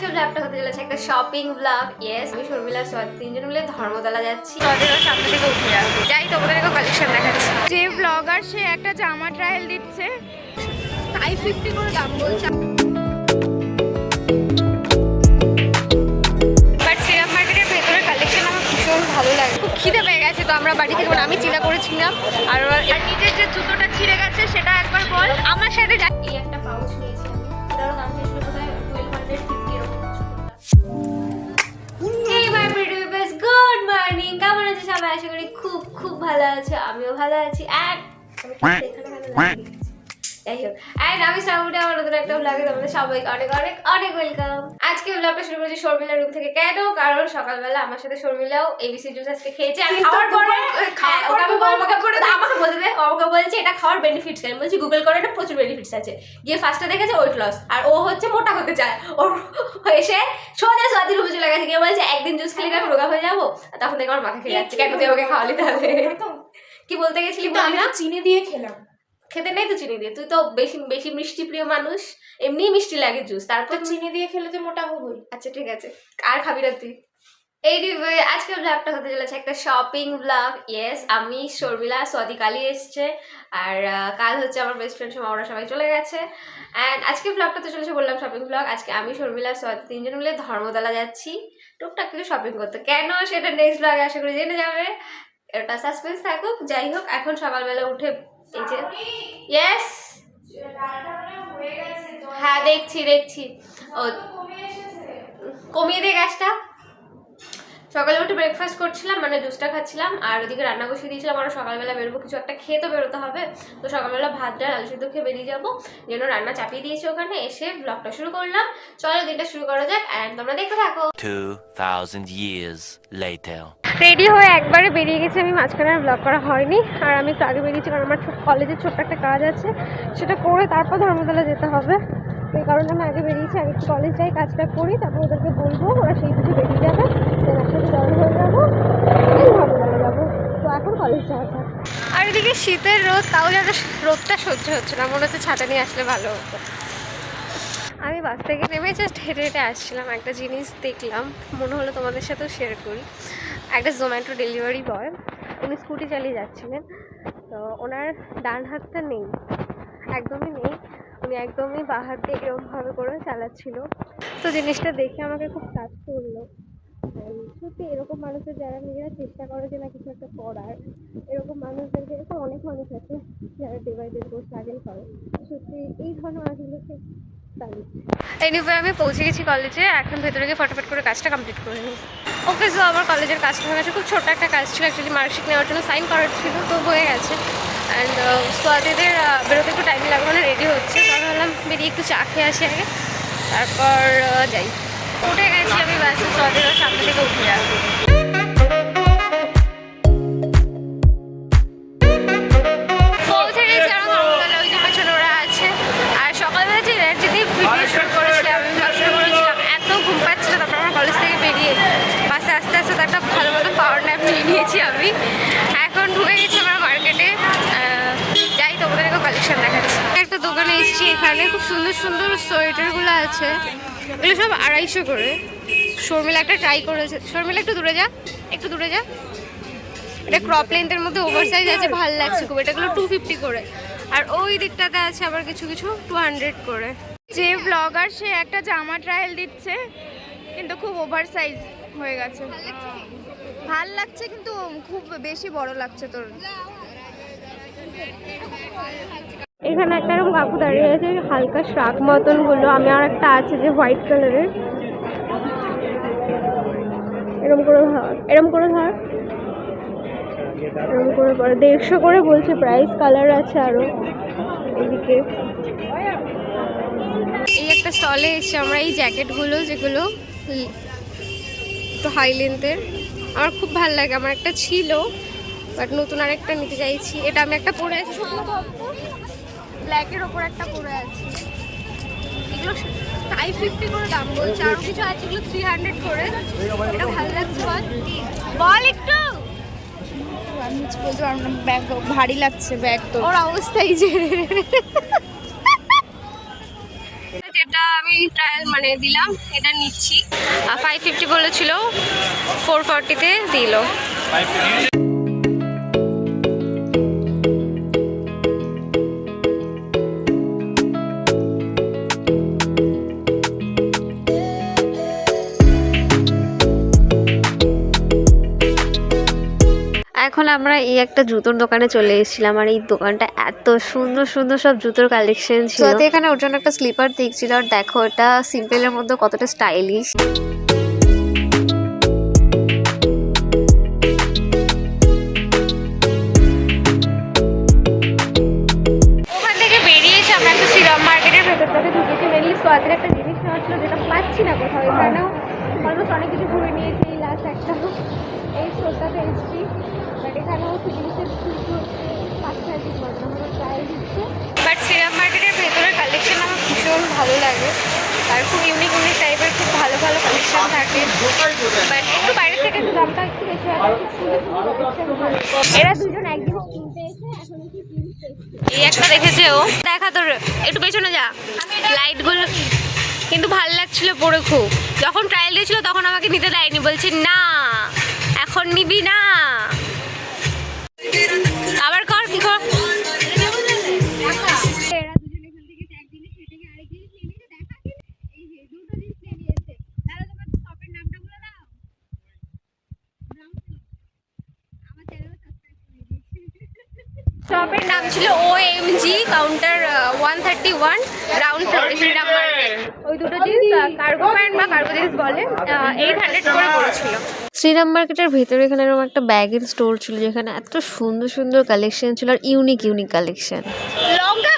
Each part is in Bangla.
আজকে ব্লগটা হতে চলেছে একটা শপিং ব্লগ। ইয়েস, আমি শর্মিলা সোয়াদি তিনজন মিলে ধর্মতলা যাচ্ছি। সোয়াদির সামনে থেকে উঠে যাবো, যাই তোমাদের কালেকশন দেখাচ্ছি। যে ব্লগার সে একটা জামা ট্রায়াল দিচ্ছে, 550 করে দাম বলছে। বাট সিরাপ মার্কেটের ভেতরে কালেকশন আমার ভীষণ ভালো লাগে। খুব খিদে পেয়ে গেছে, তো আমরা বাড়ি থেকে আমি চিন্তা করেছিলাম। আর নিজের যে জুতোটা ছিঁড়ে গেছে সেটা একবার বল আমার সাথে। এই একটা পাউচ নিয়েছি আমি, এটারও দাম ছিল বোধহয় 1250 এরকম কিছু। এই মাই প্রিটি পিপলস, গুড মর্নিং। কেমন আছে সবাই? আশা করি খুব খুব ভালো আছে, আমিও ভালো আছি। আর যাই হোক, আমি শ্রাবণী, আমার নতুন একটা ব্লগে তোমাদের সবাইকে অনেক অনেক অনেক ওয়েলকাম। আজকে ব্লগটা শুরু করেছি শর্মিলার রুম থেকে। কেন? কারণ সকালবেলা আমার সাথে শর্মিলাও এবিসি জুস আজকে খেয়েছে। আমি খাওয়ার পরে আমাকে বলছে এটা খাওয়ার বেনিফিটস। আমি বলছি গুগল করে, এটা প্রচুর বেনিফিটস আছে। গিয়ে ফার্স্টে দেখেছে ওয়েট লস, আর ও হচ্ছে মোটা হতে চায়। ওর এসে সোজা স্বাদের রুমে চলে গেছে, গিয়ে বলছে একদিন জুস খেলে আমি রোগা হয়ে যাবো। তখন থেকে আমার মাথা খেয়ে যাচ্ছে, কেন তুই আমাকে খাওয়ালি তাহলে? কি বলতে গেছিলি? আমি না চিনি দিয়ে খেলাম। খেতে নেই তো চিনি দিয়ে, তুই তো বেশি বেশি মিষ্টি প্রিয় মানুষ, এমনি মিষ্টি লাগে জুস, তারপর চিনি দিয়ে খেলে তো মোটা হবই। আচ্ছা ঠিক আছে, আর খাবি না তুই। আজকে ব্লগটা হতে চলেছে একটা শপিং ব্লগ। ইয়েস, আমি শর্মিলা সোয়াদি কালি এসছে, আর কাল হচ্ছে আমার বেস্ট ফ্রেন্ড সময়, ওরা সবাই চলে গেছে। অ্যান্ড আজকে ব্লগটা তো চলেছে বললাম শপিং ব্লগ। আজকে আমি শর্মিলা সোয়াদি তিনজন মিলে ধর্মতলা যাচ্ছি টুকটাক কিছু শপিং করতে। কেন সেটা নেক্সট ব্লগে আশা করি জেনে যাবে, এটা সাসপেন্স থাকুক। যাই হোক, এখন সকালবেলা উঠে এই যে ইয়েস, হ্যাঁ দেখছি ও কমিয়ে দে গ্যাসটা। সকালে উঠে ব্রেকফাস্ট করছিলাম, মানে জুসটা খাচ্ছিলাম, আর ওদিকে রান্না বসিয়ে দিয়েছিলাম। আরও সকালবেলা বেরোবো, কিছু একটা খেয়ে তো বেরোতে হবে। তো সকালবেলা ভাত ডাল আলু সিদ্ধ খেয়ে বেরিয়ে যাবো, যেন রান্না চাপিয়ে দিয়েছি ওখানে। এসে ব্লগটা শুরু করলাম। চলো দিনটা শুরু করা যাক, অ্যান্ড তোমরা দেখতে থাকো। 2000 years later. রেডি হয়ে একবারে বেরিয়ে গেছি আমি, মাঝখানে আর ব্লগ করা হয়নি। আর আমি একটু আগে বেরিয়েছি কারণ আমার কলেজের ছোট্ট একটা কাজ আছে, সেটা করে তারপর ধর্মতলা যেতে হবে। এই কারণে আমি আগে বেরিয়েছি, আগে একটু কলেজ যাই, কাজটা করি, তারপর ওদেরকে বলবো, ওরা সেই বুঝে বেরিয়ে যাবে। দেন একসাথে জয়েন হয়ে যাবো, ধর্মতলা যাবো। তো এখন কলেজ যাওয়া থাক। আর এদিকে শীতের রোদ, তাও যেন রোদটা সহ্য হচ্ছে না, মনে হচ্ছে ছাতা নিয়ে আসলে ভালো হতো। আমি বাস থেকে নেমে জাস্ট হেঁটে হেঁটে আসছিলাম, একটা জিনিস দেখলাম, মনে হলো তোমাদের সাথেও শেয়ার করি। একটা জোম্যাটো ডেলিভারি বয়, উনি স্কুটি চালিয়ে যাচ্ছিলেন। তো ওনার ডান হাতটা নেই, একদমই নেই, উনি একদমই বাঁ হাত দিয়ে এরকমভাবে করে চালাচ্ছিল। তো জিনিসটা দেখে আমাকে খুব টাচ করলো। সত্যি এরকম মানুষের যারা নিজেরা চেষ্টা করে যে না কিছু একটা করার, এরকম মানুষদেরকে, এরকম অনেক মানুষ আছে যারা ডে বাই ডে স্ট্রাগল করে। সত্যি এই ধরনের মানুষগুলোকে এনিওয়ে আমি পৌঁছে গেছি কলেজে, এখন ভেতরে গিয়ে ফটাফট করে কাজটা কমপ্লিট করে নিই। ওকে, সো আমার কলেজের কাজটা হয়ে গেছে। খুব ছোটো একটা কাজ ছিল, অ্যাকচুয়ালি মার্কশিট নেওয়ার জন্য সাইন করার ছিল, তো হয়ে গেছে। অ্যান্ড সোয়াদিদের বেরোতে একটু টাইম লাগবে, মানে রেডি হচ্ছে। তাহলে ভাবলাম বেরিয়ে একটু চা খেয়ে আসি আগে, তারপর যাই। উঠে গেছি আমি বাসে, সোয়াদিদের সামনে থেকে উঠে যাবো। পৌঁছে গেছি আমার ধর্মতলা, ওই যে পেছনে ওরা আছে। আর সকালবেলা যে এনার্জি ভিডিও শুট করেছিলাম, আমি ভাবনা করেছিলাম, এত ঘুম পাচ্ছিল। তারপর আমার কলেজ থেকে বেরিয়ে বাসে আস্তে আস্তে একটা ভালো মতো পাওয়ার ন্যাপ নিয়ে নিয়েছি আমি। এখন ঢুকে গেছি আমরা মার্কেটে, যাই তোমাদের কালেকশন দেখাচ্ছি। একটা দোকানে এসেছি, এখানে খুব সুন্দর সুন্দর সোয়েটারগুলো আছে, এগুলো সব 250 করে। শর্মিলা একটা ট্রাই করেছে, শর্মিলা একটু দূরে যা, একটু দূরে যা। এটা ক্রপ লেন্থের মধ্যে ওভার সাইজ আছে, ভালো লাগছে খুব। এটাগুলো 250 করে, আর ওই দিকটাতে আছে আবার কিছু কিছু 200 করে। যে ব্লগার সে একটা জামা ট্রায়াল দিচ্ছে, কিন্তু খুব ওভার সাইজ হয়ে গেছে। ভাল লাগছে কিন্তু খুব বেশি বড় লাগছে তোর। এখানে একটা এরকম কাকু দাঁড়িয়ে আছে, হালকা শ্রাক মতন গুলো। আমি আর একটা আছে যে হোয়াইট কালারের, এরকম করে ধর, এরকম করে ধর, এরকম করে পরে 150 করে বলছে প্রাইস। কালার আছে আরো এদিকে। এই একটা স্টলে এসছে আমরা এই জ্যাকেটগুলো, যেগুলো একটু হাই লেন্থের, আমার খুব ভালো লাগে। আমার একটা ছিল, বাট নতুন আরেকটা নিতে চাইছি। এটা আমি একটা পরে আছি, ব্ল্যাকের ওপর একটা পরে আছি। এগুলো 550 করে দাম বলছে, আরও কিছু আছে এগুলো 300 করে। এটা ভালো লাগছে, বল একটু। আমি বলতে পারবো না, ব্যাগ ভারী লাগছে ব্যাগ তো। ওর অবস্থাই যে যেটা আমি ট্রায়াল মানে দিলাম, এটা নিচ্ছি। 550 বলেছিল, 440-তে দিল। এখন আমরা এই একটা জুতোর দোকানে চলে এসেছিলাম, আর এই দোকানটা এত সুন্দর সুন্দর সব জুতোর কালেকশন ছিল। তো এখানে ওর জন্য একটা স্লিপার দেখছিল, আর দেখো এটা সিম্পলের মধ্যে কতটা স্টাইলিশ। ওখান থেকে বেরিয়ে এসে আমরা একটা শ্রীরাম মার্কেটের ভেতরটাতে ঢুকেছি। মেনলি সোয়াদের একটা জিনিস নেওয়া ছিল যেটা পাচ্ছি না কোথাও। এখানেও অলমোস্ট অনেক কিছু ঘুরে নিয়েছি। এই লাস্ট একটা এই স্টোরটাতে এসেছি, বাট এখানেও জিনিসের ট্রায়াল দিচ্ছে। বাট শ্রীরাম মার্কেটের ভেতরের কালেকশন আমার ভীষণ ভালো লাগে, আর খুব ইউনিক ইউনিক টাইপের খুব ভালো ভালো কালেকশন থাকে। বাট একটু বাইরে থেকে একটু দামটা একটু বেশি হয়। এরা দুজন একদিন কিনতে এসে এখন কি কিনতে এই একটা দেখেছে ও। দেখা তোর একটু পেছনে যা, লাইটগুলো কিন্তু ভালো লাগছিল পরে খুব। যখন ট্রায়াল দিয়েছিল তখন আমাকে নিতে দেয়নি, বলছে না এখন নিবি না। আবার কর কি কর। শপের নাম ছিল OMG কাউন্টার 131 গ্রাউন্ড ফ্লোরে শ্রীরাম মার্কেট। ওই দুটো জিন্স কার্গো প্যান্ট বা কার্গো জিন্স বলে 800 করে পড়েছিল। শ্রীরাম মার্কেটের ভেতরে এখানে এরকম একটা ব্যাগের স্টোর ছিল যেখানে এত সুন্দর সুন্দর কালেকশন ছিল, আর ইউনিক ইউনিক কালেকশন। লঙ্কা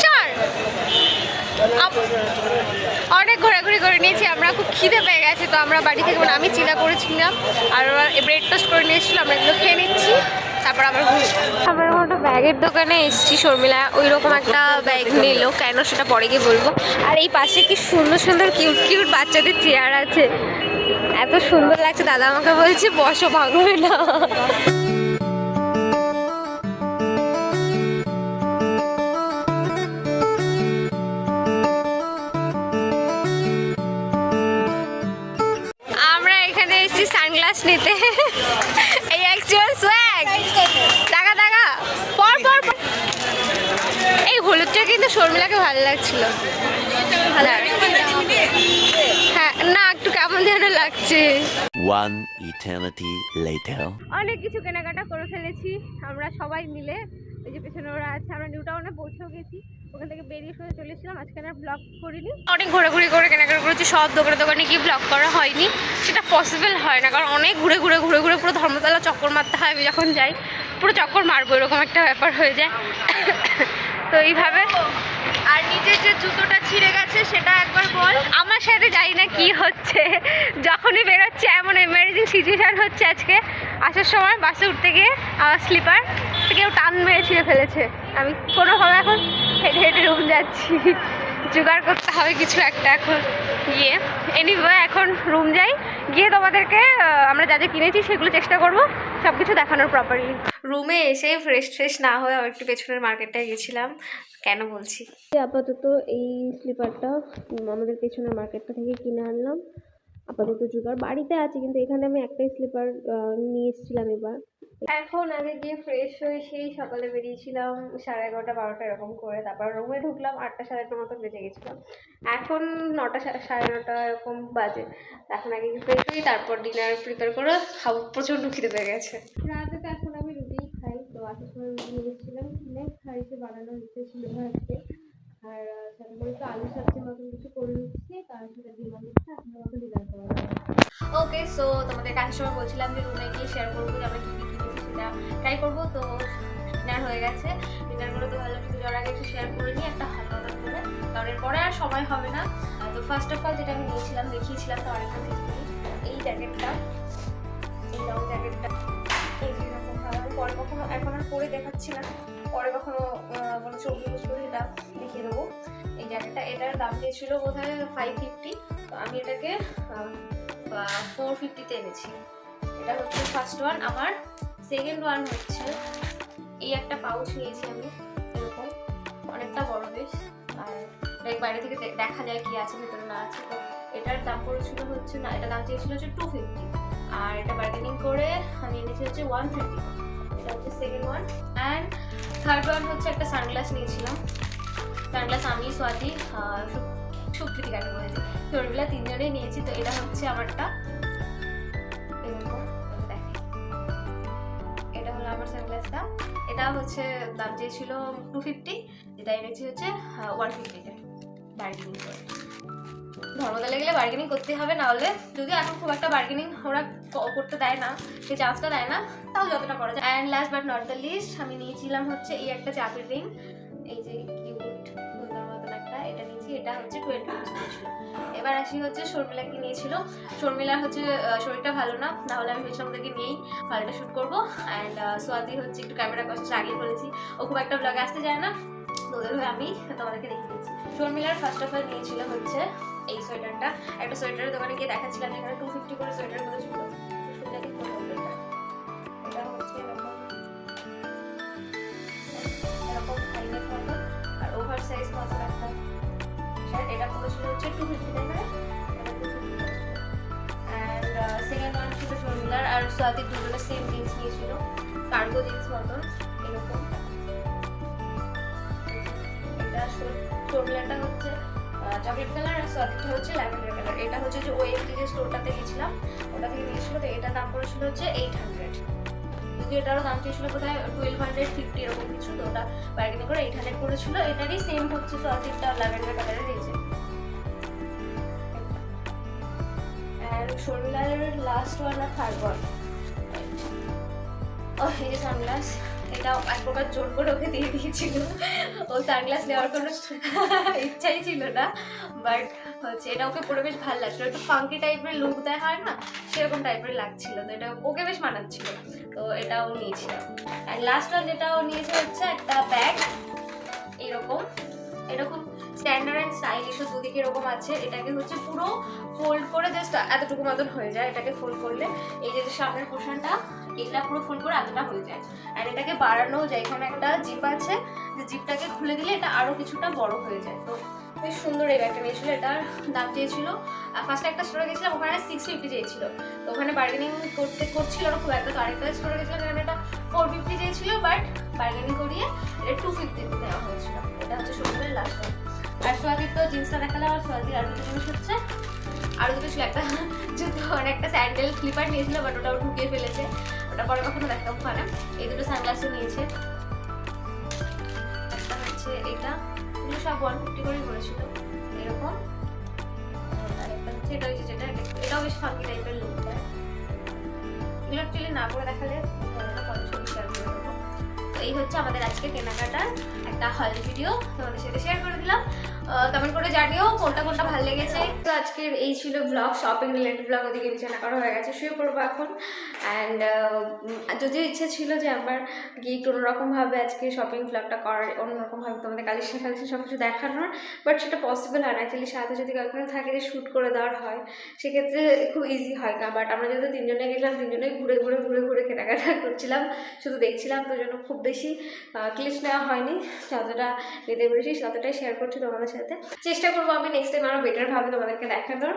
সর অনেক ঘোরাঘুরি করে নিয়েছি আমরা, খুব খিদে পেয়ে গেছে। তো আমরা বাড়ি থেকে আমি চিলা করেছিলাম আর ব্রেড টোস্ট করে নিয়েছিলাম, আমরা এগুলো খেয়ে নিচ্ছি। তারপর আবার আমরা একটা ব্যাগের দোকানে এসেছি, শর্মিলা ওই রকম একটা ব্যাগ নিল, কেন সেটা পরে গিয়ে বলবো। আর এই পাশে কি সুন্দর সুন্দর কিউট কিউট বাচ্চাদের চেয়ার আছে, এত সুন্দর লাগছে। দাদা আমাকে বলছে বসো, ভাঙবে না। আমরা এখানে এসেছি সানগ্লাস নিতে। এই অ্যাকচুয়াল সোয়াগ টাকা টাকা পর পর। এই হলুদটা কিন্তু শর্মিলাকে ভালো লাগছিল। হ্যাঁ না, একটু কেমন যেন লাগছে। One eternity later. অনেক কিছু কেনাকাটা করে ফেলেছি আমরা সবাই মিলে। এই যে পেছনে ওরা আছে, আমরা নিউ টাউনে পৌঁছেও গেছি। ওখান থেকে বেরিয়ে সোজা চলে এসেছিলাম। আজকে আর ব্লগ করিনি, অনেক ঘোরাঘুরি করে কেনাকাটা করেছি। সব দোকানে দোকানে গিয়ে ব্লগ করা হয়নি, সেটা পসিবল হয় না, কারণ অনেক ঘুরে ঘুরে ঘুরে ঘুরে পুরো ধর্মতলা চক্কর মারতে হয়। আমি যখন যাই পুরো চক্কর মারবো এরকম একটা ব্যাপার হয়ে যায়। তো এইভাবে। আর নিজের যে জুতোটা ছিঁড়ে গেছে সেটা একবার বল। আমার সাথে জানি না কি হচ্ছে, যখনই বেরোচ্ছে এমন এমার্জেন্সি সিচুয়েশান হচ্ছে। আজকে আসার সময় বাসে উঠতে গিয়ে আমার স্লিপার কেউ টান মেরে ছিঁড়ে ফেলেছে। আমি কোনোভাবে এখন হেঁটে হেঁটে রুম যাচ্ছি, জোগাড় করতে হবে কিছু একটা এখন গিয়ে। এনিওয়ে এখন রুম যাই, গিয়ে তোমাদেরকে আমরা যা যা কিনেছি সেগুলো চেষ্টা করবো সব কিছু দেখানোর প্রপারলি। রুমে এসে ফ্রেশ না হয়ে আবার একটু পেছনের মার্কেটটায় গেছিলাম। কেন বলছি, আপাতত এই স্লিপারটা আমাদের পেছনের মার্কেটটা থেকে কিনে আনলাম। আপাতত জোগাড় বাড়িতে আছে, কিন্তু এখানে আমি একটাই স্লিপার নিয়ে এসেছিলাম এবার। এখন আগে গিয়ে ফ্রেশ হয়ে সেই সকালে বেরিয়েছিলাম 11:30 12টা এরকম করে। তারপর রুমে ঢুকলাম 8টা 8:30 মতো বেজে গেছিলাম। এখন 9টা 9:30 এরকম বাজে। এখন আগে গিয়ে ফ্রেশ হই, তারপর ডিনার প্রিপেয়ার করে খাবো। প্রচণ্ড খিদে পেয়ে গেছে। রাতে তো এখন আমি রুটিই খাই, তো আসার সময় রুটি নিয়ে এসেছিলাম, কিনে খাইতে বানানো ছিল আজকে। আর সাথে করে তো আলু সবজির মতন কিছু করে নিচ্ছি, তার সাথে ডিম দিচ্ছি। আপনার মতো ডিনার করা ওকে। সো তোমাদের কাছে সময় বলছিলাম যে রুমে গিয়ে শেয়ার করবো যে আমরা কী কী কিনেছি সেটা ট্রাই করবো। তো ডিনার হয়ে গেছে, ডিনার করে তো ভালো কিছু যাওয়ার আগে একটু শেয়ার করে নিই একটা হালকা করে, কারণ এরপরে আর সময় হবে না। তো ফার্স্ট অফ অল যেটা আমি নিয়েছিলাম দেখিয়েছিলাম তো অনেকটা দেখি, এই জ্যাকেটটা, এই লং জ্যাকেটটা এই যেরকম কালার। পরে কখনো এখন আর পরে দেখাচ্ছি না, পরে কখনো কোনো ছবি ইউজ করে সেটা দেখিয়ে দেবো। এই জ্যাকেটটা এটার দাম দিয়েছিল বোধহয় 550, তো আমি এটাকে 450-তে এনেছি। এটা হচ্ছে ফার্স্ট ওয়ান। আমার সেকেন্ড ওয়ান হচ্ছে এই একটা পাউচ নিয়েছি আমি, এরকম অনেকটা বড় বেশ। আর বাইরে থেকে দেখা যায় কি আছে ভেতরে না আছে। তো এটার দাম পড়েছিল হচ্ছে না, এটা দাম চেয়েছিল হচ্ছে 250, আর এটা বার্গেনিং করে আমি এনেছি হচ্ছে 130। এটা হচ্ছে second one. And third one হচ্ছে একটা সানগ্লাস নিয়েছিলাম। সানগ্লাস আমি, সোয়াদি, সুকৃতিকাকে বলেছি, শর্মিলা তিনজনেই নিয়েছি। তো এটা হচ্ছে আমারটা, এরকম দেখে, এটা হলো আমার সানগ্লাসটা। এটা হচ্ছে দাম চেয়েছিল 250, যেটা এনেছি হচ্ছে 150-তে বার্গেনিং করে। ধর্মতলা গেলে বার্গেনিং করতে হবে, না হলে যদি এখন খুব একটা বার্গেনিং ওরা করতে দেয় না, সে চান্সটা দেয় না, তাও যতটা করা যায়। And last but not the least আমি নিয়েছিলাম হচ্ছে এই একটা চাপের রিং, এই যে কিউট সুন্দর মতন একটা, এটা নিয়েছি। এটা হচ্ছে 20 রুপিস নিয়েছিল। এবার আসি হচ্ছে শর্মিলাকে নিয়েছিল। শর্মিলার হচ্ছে শরীরটা ভালো না, নাহলে আমি ভেবেছিলাম ওদেরকে নিয়েই ভালোটা শ্যুট করবো। অ্যান্ড সোয়াদি হচ্ছে একটু ক্যামেরা কষ্ট আগেই বলেছি, ও খুব একটা ব্লগে আসতে চায় না, তো ওদের হয়ে আমি তোমাদেরকে দেখিয়ে দিচ্ছি। শর্মিলার ফার্স্ট অফ অল নিয়েছিল হচ্ছে এই সোয়েটারটা। একটা সোয়েটারের দোকানে গিয়ে দেখাচ্ছিলাম, এখানে 250 করে সোয়েটার গুলো ছিল। এটা হচ্ছে এরকম হাইনেক মতো আর ওভার সাইজ মতো একটা শার্ট। এটা পড়েছিল হচ্ছে 250 টাকা। অ্যান্ড সেকেন্ড ওয়ান ছিল শর্মিলার আর সোয়াদির দুজনের সেম জিন্স নিয়েছিল, কার্গো জিন্স মতন এরকম। এটা শর্মিলারটা হচ্ছে চকলেট কালার আর সোয়াদিটা হচ্ছে ল্যাভেন্ডার কালার। এটা হচ্ছে যে ওএমজি যে স্টোরটাতে গেছিলাম ওটা থেকে নিয়েছিল। তো এটার দাম পড়েছিল হচ্ছে 800, যদি এটারও দাম চেয়েছিল কোথায় 1250 এরকম কিছু। তো ওটা বার্গেনিং করে 800 করেছিল। এটারই সেম হচ্ছে সোয়াদিটা ল্যাভেন্ডার কালারের রয়েছে। অ্যান্ড শর্মিলার লাস্ট ওয়ান আর থার্ড ওয়ান, ও এই যে সানগ্লাস, এটাও এক প্রকার জোর করে ওকে দিয়ে দিয়েছিল। ও সানগ্লাস নেওয়ার কোনো ইচ্ছাই ছিল না, বাট হচ্ছে এটা ওকে পরে বেশ ভালো লাগছিল। একটু ফাঙ্কি টাইপের লুক দেয় হয় না, সেরকম টাইপের লাগছিল। তো এটা ওকে বেশ মানাচ্ছিল, তো এটাও নিয়েছিলাম। আর লাস্ট ওয়ান যেটা ও নিয়েছে হচ্ছে একটা ব্যাগ, এরকম এরকম স্ট্যান্ডার্ড অ্যান্ড স্টাইলিশ দুদিকে এরকম আছে। এটাকে হচ্ছে পুরো ফোল্ড করে জাস্ট এতটুকু মতন হয়ে যায়। এটাকে ফোল্ড করলে এই যে সামনের পোর্শনটা, এটা পুরো ফোল্ড করে এতটা হয়ে যায়। আর এটাকে বাড়ানোও যায়, এখানে একটা জিপ আছে, যে জিপটাকে খুলে দিলে এটা আরও কিছুটা বড় হয়ে যায়। তো বেশ সুন্দর এই ব্যাগটা নিয়েছিল। এটার দাম চেয়েছিল, ফার্স্টে একটা স্টোরে গেছিলাম ওখানে 650 চেয়েছিল, তো ওখানে বার্গেনিং করছিল না খুব একটা। তো আরেকটা স্টোরে গেছিলাম এখানে এটা 450 চেয়েছিল, বাট বার্গেনিং করিয়ে এটা 250 দেওয়া হয়েছিল। এটা হচ্ছে শর্মিলার লাস্ট ওয়ান। আর সোয়াদির তো জিন্সটা দেখালাম, আর সোয়াদির আরও দুটো জিনিস হচ্ছে, আরও দুটো ছিল, একটা জুতো আর একটা স্যান্ডেল স্লিপার নিয়েছিল, বাট ওটাও ঢুকিয়ে ফেলেছে, ওটা পরে কখনো দেখতাম ওখানে। এই দুটো সানগ্লাসও নিয়েছে। একটা হচ্ছে এটা, এগুলো সব 150 করেই করেছিল এরকম। আর একটা হচ্ছে এটা হচ্ছে যেটা, এটাও বেশ ফাঙ্কি টাইপের লুক দেয়। এগুলো অ্যাকচুয়ালি না করে দেখালে ছবি শেয়ার করে দেবো। তো এই হচ্ছে আমাদের আজকে কেনাকাটার একটা হল ভিডিও, তোমাদের সাথে শেয়ার করে দিলাম। কমেন্ট করে জানিও কোনটা কোনটা ভালো লেগেছে। তো আজকের এই ছিল ব্লগ, শপিং রিলেটেড ব্লগ। ওদিকে বিছানা করা হয়ে গেছে, শুয়ে পড়বো এখন। অ্যান্ড যদিও ইচ্ছে ছিল যে আমার গিয়ে একটু অন্যরকমভাবে আজকে শপিং ব্লগটা করার, অন্যরকমভাবে তোমাদের কালেকশন সব কিছু দেখানোর, বাট সেটা পসিবল হয় না। অ্যাকচুয়ালি সাথে যদি কয়েকজন থাকে যে শ্যুট করে দেওয়ার হয়, সেক্ষেত্রে খুব ইজি হয় না। বাট আমরা যেহেতু তিনজনে গেছিলাম, তিনজনেই ঘুরে ঘুরে ঘুরে ঘুরে কেনাকাটা করছিলাম, শুধু দেখছিলাম, তো জন্য খুব বেশি ক্লিপস নেওয়া হয়নি। যতটা নিতে পেরেছি ততটাই শেয়ার করছি তোমাদের সাথে। চেষ্টা করবো আমি নেক্সট টাইম আরও বেটারভাবে তোমাদেরকে দেখানোর।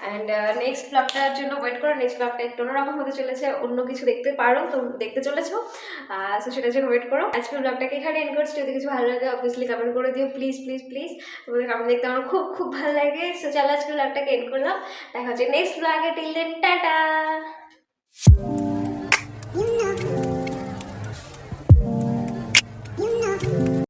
অ্যান্ড নেক্সট ব্লগটার জন্য ওয়েট করো। নেক্সট ব্লগটা একটু অন্যরকম হতে চলেছে, অন্য কিছু দেখতে পারো তো দেখতে চলেছো, সো সেটার জন্য ওয়েট করো। আজকের ব্লগটাকে এখানে এন্ড করছি। যদি কিছু ভালো লাগে অবভিয়াসলি কমেন্ট করে দিও, প্লিজ প্লিজ প্লিজ। তোমাদের কমেন্ট দেখতে আমার খুব খুব ভালো লাগে। সো চলো আজকের ব্লগটাকে এন্ড করলাম, দেখা হচ্ছে নেক্সট ব্লগে। Till then tata.